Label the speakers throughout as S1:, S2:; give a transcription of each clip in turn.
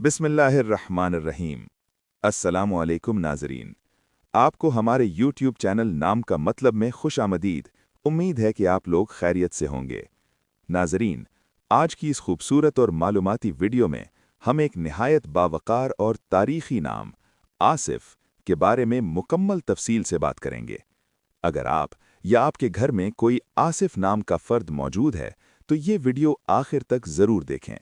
S1: बिस्मिल्लाहिर्रहमानिर्रहीम। अस्सलामुअलैकुम नाज़रीन, आपको हमारे यूट्यूब चैनल नाम का मतलब में खुश आमदीद। उम्मीद है कि आप लोग खैरियत से होंगे। नाज़रीन, आज की इस खूबसूरत और मालूमाती वीडियो में हम एक निहायत बावकार और तारीख़ी नाम आसिफ के बारे में मुकम्मल तफसील से बात करेंगे। अगर आप या आपके घर में कोई आसिफ नाम का फ़र्द मौजूद है तो ये वीडियो आखिर तक ज़रूर देखें,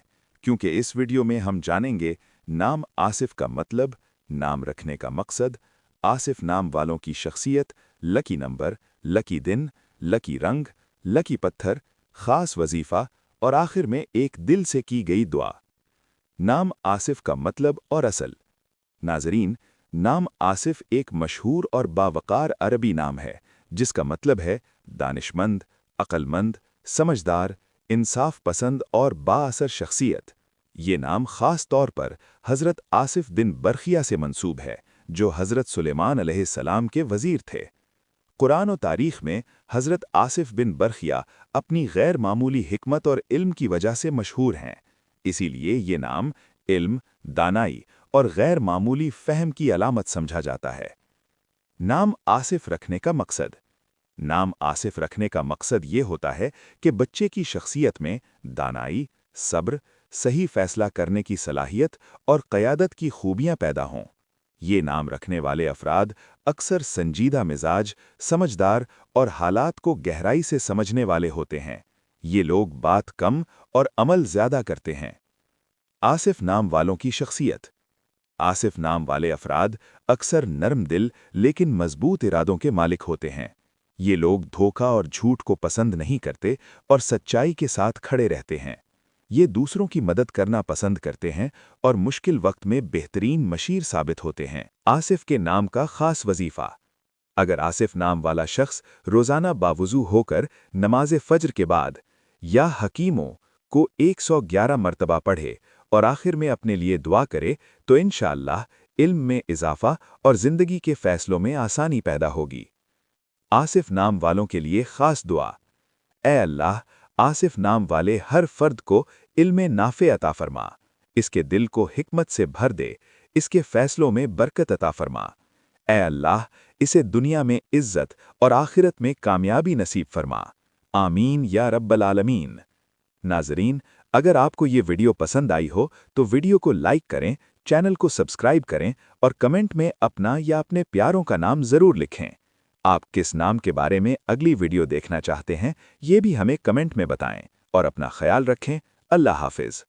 S1: क्योंकि इस वीडियो में हम जानेंगे नाम आसिफ का मतलब, नाम रखने का मकसद, आसिफ नाम वालों की शख्सियत, लकी नंबर, लकी दिन, लकी रंग, लकी पत्थर, ख़ास वजीफ़ा और आखिर में एक दिल से की गई दुआ। नाम आसिफ का मतलब और असल। नाज़रीन, नाम आसिफ एक मशहूर और बावकार अरबी नाम है जिसका मतलब है दानिशमंद, अक्लमंद, समझदार, इंसाफ पसंद और बाअसर शख्सियत। ये नाम ख़ास तौर पर हज़रत आसिफ बिन बरखिया से मंसूब है, जो हज़रत सुलेमान अलैहिस्सलाम के वज़ीर थे। कुरान और तारीख़ में हज़रत आसिफ बिन बरखिया अपनी गैर मामूली हिकमत और इल्म की वजह से मशहूर हैं। इसीलिए ये नाम इल्म, दानाई और गैर मामूली फ़हम की अलामत समझा जाता है। नाम आसिफ रखने का मकसद। नाम आसिफ रखने का मकसद ये होता है कि बच्चे की शख्सियत में दानाई, सब्र, सही फैसला करने की सलाहियत और क़यादत की खूबियाँ पैदा हों। ये नाम रखने वाले अफराद अक्सर संजीदा मिजाज, समझदार और हालात को गहराई से समझने वाले होते हैं। ये लोग बात कम और अमल ज़्यादा करते हैं। आसिफ नाम वालों की शख्सियत। आसिफ नाम वाले अफराद अक्सर नरम दिल लेकिन मजबूत इरादों के मालिक होते हैं। ये लोग धोखा और झूठ को पसंद नहीं करते और सच्चाई के साथ खड़े रहते हैं। ये दूसरों की मदद करना पसंद करते हैं और मुश्किल वक्त में बेहतरीन मशीर साबित होते हैं। आसिफ के नाम का खास वजीफ़ा। अगर आसिफ नाम वाला शख्स रोज़ाना बावुज़ू होकर नमाज फ़ज्र के बाद या हकीमों को 111 मरतबा पढ़े और आखिर में अपने लिए दुआ करे तो इंशाअल्लाह इल्म में इजाफ़ा और ज़िंदगी के फ़ैसलों में आसानी पैदा होगी। आसिफ नाम वालों के लिए ख़ास दुआ। ऐ अल्लाह, आसिफ नाम वाले हर फ़र्द को इल्म नाफ़े अता फ़रमा, इसके दिल को हिकमत से भर दे, इसके फ़ैसलों में बरकत अता फ़रमा। ऐ अल्लाह, इसे दुनिया में इज़्ज़त और आखिरत में कामयाबी नसीब फ़रमा। आमीन या रब्बल आलमीन। नाज़रीन, अगर आपको ये वीडियो पसंद आई हो तो वीडियो को लाइक करें, चैनल को सब्सक्राइब करें और कमेंट में अपना या अपने प्यारों का नाम ज़रूर लिखें। आप किस नाम के बारे में अगली वीडियो देखना चाहते हैं, ये भी हमें कमेंट में बताएं और अपना ख्याल रखें। अल्लाह हाफ़िज़।